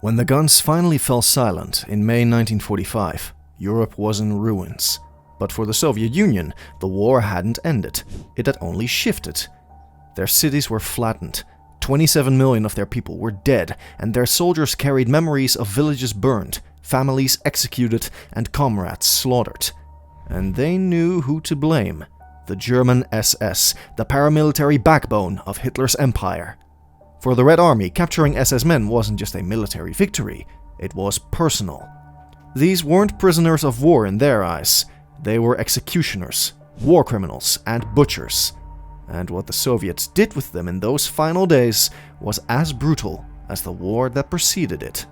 When the guns finally fell silent in May 1945, Europe was in ruins. But for the Soviet Union, the war hadn't ended. It had only shifted. Their cities were flattened. 27 million of their people were dead, and their soldiers carried memories of villages burned, families executed, and comrades slaughtered. And they knew who to blame: the German SS, the paramilitary backbone of Hitler's empire. For the Red Army, capturing SS men wasn't just a military victory, it was personal. These weren't prisoners of war in their eyes. They were executioners, war criminals, and butchers. And what the Soviets did with them in those final days was as brutal as the war that preceded it.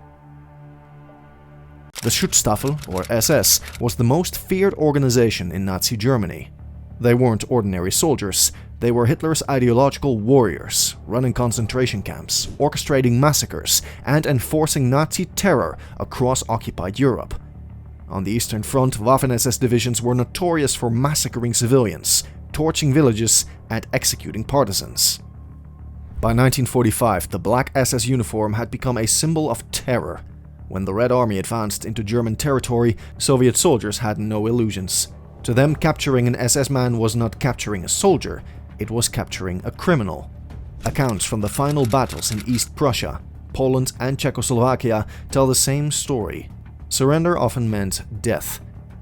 The Schutzstaffel, or SS, was the most feared organization in Nazi Germany. They weren't ordinary soldiers. They were Hitler's ideological warriors, running concentration camps, orchestrating massacres, and enforcing Nazi terror across occupied Europe. On the Eastern Front, Waffen-SS divisions were notorious for massacring civilians, torching villages, and executing partisans. By 1945, the black SS uniform had become a symbol of terror. When the Red Army advanced into German territory, Soviet soldiers had no illusions. To them, capturing an SS man was not capturing a soldier, it was capturing a criminal. Accounts from the final battles in East Prussia, Poland, and Czechoslovakia tell the same story. Surrender often meant death.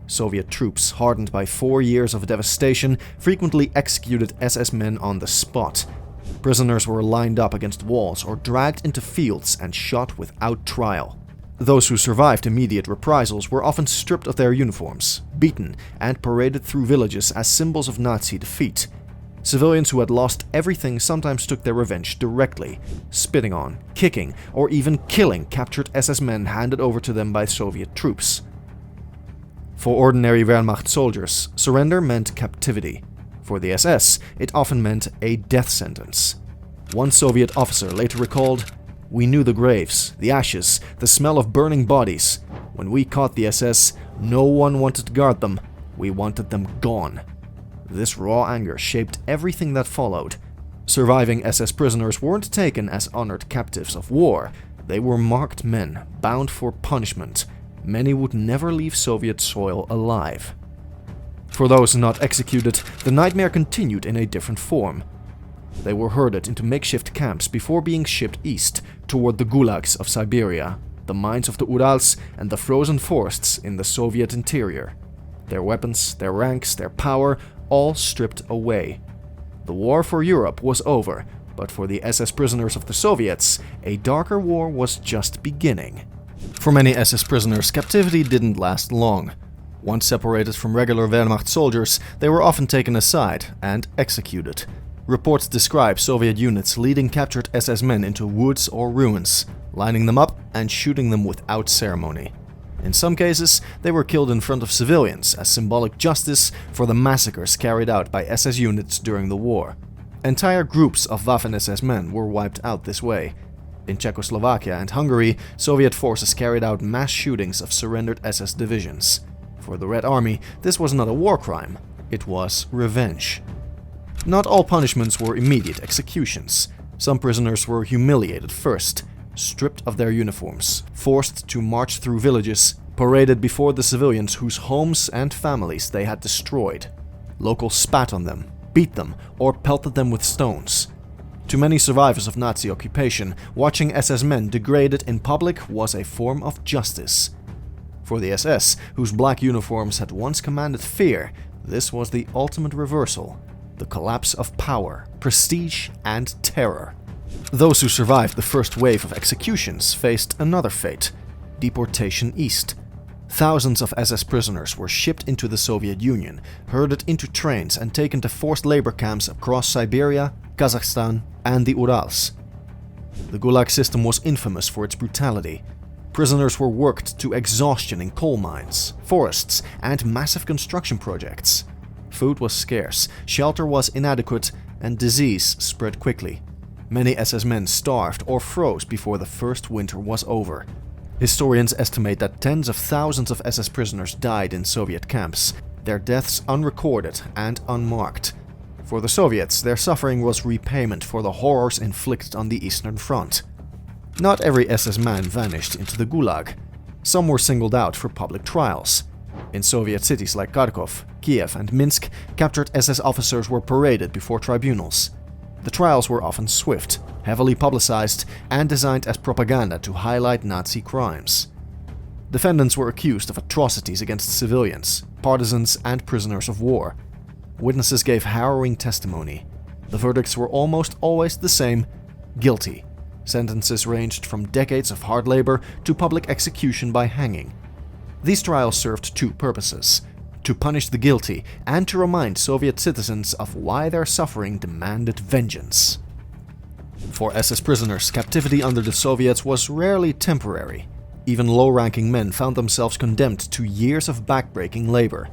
Soviet troops, hardened by 4 years of devastation, frequently executed SS men on the spot. Prisoners were lined up against walls or dragged into fields and shot without trial. Those who survived immediate reprisals were often stripped of their uniforms, beaten, and paraded through villages as symbols of Nazi defeat. Civilians who had lost everything sometimes took their revenge directly, spitting on, kicking, or even killing captured SS men handed over to them by Soviet troops. For ordinary Wehrmacht soldiers, surrender meant captivity. For the SS, it often meant a death sentence. One Soviet officer later recalled, "We knew the graves, the ashes, the smell of burning bodies. When we caught the SS, no one wanted to guard them. We wanted them gone." This raw anger shaped everything that followed. Surviving SS prisoners weren't taken as honored captives of war. They were marked men, bound for punishment. Many would never leave Soviet soil alive. For those not executed, the nightmare continued in a different form. They were herded into makeshift camps before being shipped east, toward the gulags of Siberia, the mines of the Urals, and the frozen forests in the Soviet interior. Their weapons, their ranks, their power, all stripped away. The war for Europe was over, but for the SS prisoners of the Soviets, a darker war was just beginning. For many SS prisoners, captivity didn't last long. Once separated from regular Wehrmacht soldiers, they were often taken aside and executed. Reports describe Soviet units leading captured SS men into woods or ruins, lining them up and shooting them without ceremony. In some cases, they were killed in front of civilians as symbolic justice for the massacres carried out by SS units during the war. Entire groups of Waffen-SS men were wiped out this way. In Czechoslovakia and Hungary, Soviet forces carried out mass shootings of surrendered SS divisions. For the Red Army, this was not a war crime, it was revenge. Not all punishments were immediate executions. Some prisoners were humiliated first, stripped of their uniforms, forced to march through villages, paraded before the civilians whose homes and families they had destroyed. Locals spat on them, beat them, or pelted them with stones. To many survivors of Nazi occupation, watching SS men degraded in public was a form of justice. For the SS, whose black uniforms had once commanded fear, this was the ultimate reversal: the collapse of power, prestige, and terror. Those who survived the first wave of executions faced another fate: deportation east. Thousands of SS prisoners were shipped into the Soviet Union, herded into trains and taken to forced labor camps across Siberia, Kazakhstan, and the Urals. The Gulag system was infamous for its brutality. Prisoners were worked to exhaustion in coal mines, forests, and massive construction projects. Food was scarce, shelter was inadequate, and disease spread quickly. Many SS men starved or froze before the first winter was over. Historians estimate that tens of thousands of SS prisoners died in Soviet camps, their deaths unrecorded and unmarked. For the Soviets, their suffering was repayment for the horrors inflicted on the Eastern Front. Not every SS man vanished into the Gulag. Some were singled out for public trials. In Soviet cities like Kharkov, Kiev, and Minsk, captured SS officers were paraded before tribunals. The trials were often swift, heavily publicized, and designed as propaganda to highlight Nazi crimes. Defendants were accused of atrocities against civilians, partisans, and prisoners of war. Witnesses gave harrowing testimony. The verdicts were almost always the same: guilty. Sentences ranged from decades of hard labor to public execution by hanging. These trials served two purposes: to punish the guilty and to remind Soviet citizens of why their suffering demanded vengeance. For SS prisoners, captivity under the Soviets was rarely temporary. Even low-ranking men found themselves condemned to years of backbreaking labor.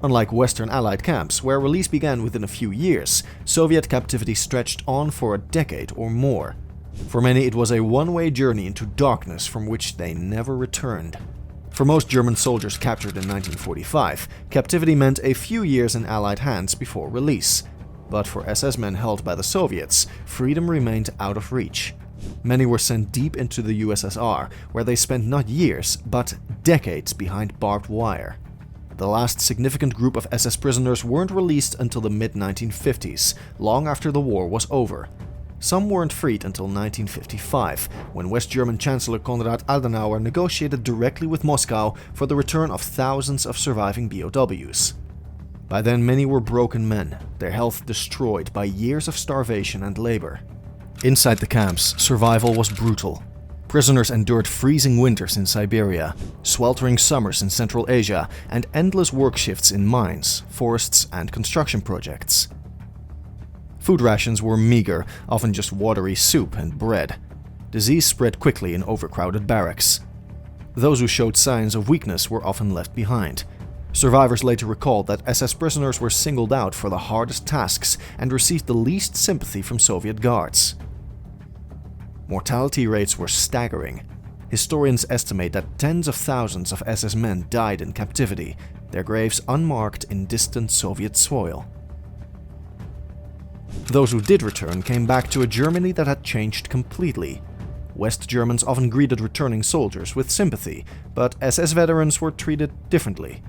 Unlike Western Allied camps, where release began within a few years, Soviet captivity stretched on for a decade or more. For many, it was a one-way journey into darkness from which they never returned. For most German soldiers captured in 1945, captivity meant a few years in Allied hands before release. But for SS men held by the Soviets, freedom remained out of reach. Many were sent deep into the USSR, where they spent not years, but decades behind barbed wire. The last significant group of SS prisoners weren't released until the mid-1950s, long after the war was over. Some weren't freed until 1955, when West German Chancellor Konrad Adenauer negotiated directly with Moscow for the return of thousands of surviving BOWs. By then, many were broken men, their health destroyed by years of starvation and labor. Inside the camps, survival was brutal. Prisoners endured freezing winters in Siberia, sweltering summers in Central Asia, and endless work shifts in mines, forests, and construction projects. Food rations were meager, often just watery soup and bread. Disease spread quickly in overcrowded barracks. Those who showed signs of weakness were often left behind. Survivors later recalled that SS prisoners were singled out for the hardest tasks and received the least sympathy from Soviet guards. Mortality rates were staggering. Historians estimate that tens of thousands of SS men died in captivity, their graves unmarked in distant Soviet soil. Those who did return came back to a Germany that had changed completely. West Germans often greeted returning soldiers with sympathy, but SS veterans were treated differently.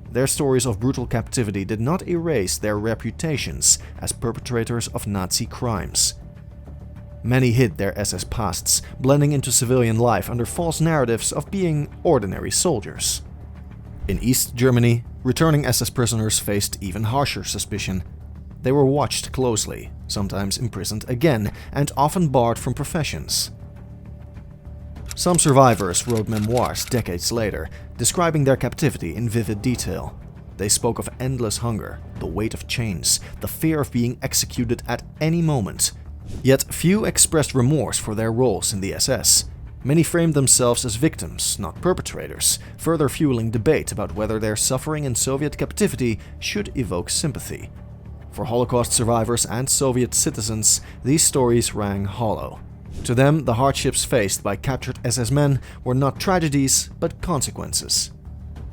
Their stories of brutal captivity did not erase their reputations as perpetrators of Nazi crimes. Many hid their SS pasts, blending into civilian life under false narratives of being ordinary soldiers. In East Germany, returning SS prisoners faced even harsher suspicion. They were watched closely, sometimes imprisoned again, and often barred from professions. Some survivors wrote memoirs decades later, describing their captivity in vivid detail. They spoke of endless hunger, the weight of chains, the fear of being executed at any moment. Yet few expressed remorse for their roles in the SS. Many framed themselves as victims, not perpetrators, further fueling debate about whether their suffering in Soviet captivity should evoke sympathy. For Holocaust survivors and Soviet citizens, these stories rang hollow. To them, the hardships faced by captured SS men were not tragedies, but consequences.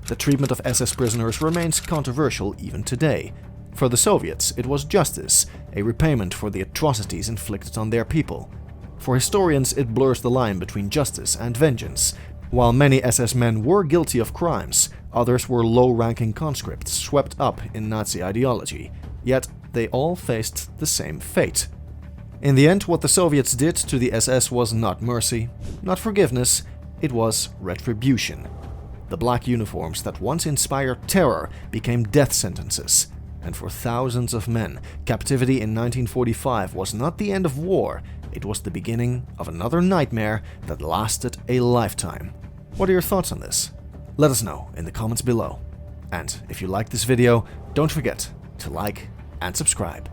The treatment of SS prisoners remains controversial even today. For the Soviets, it was justice, a repayment for the atrocities inflicted on their people. For historians, it blurs the line between justice and vengeance. While many SS men were guilty of crimes, others were low-ranking conscripts swept up in Nazi ideology. Yet, they all faced the same fate. In the end, what the Soviets did to the SS was not mercy, not forgiveness, it was retribution. The black uniforms that once inspired terror became death sentences. And for thousands of men, captivity in 1945 was not the end of war, it was the beginning of another nightmare that lasted a lifetime. What are your thoughts on this? Let us know in the comments below. And if you liked this video, don't forget to like and subscribe.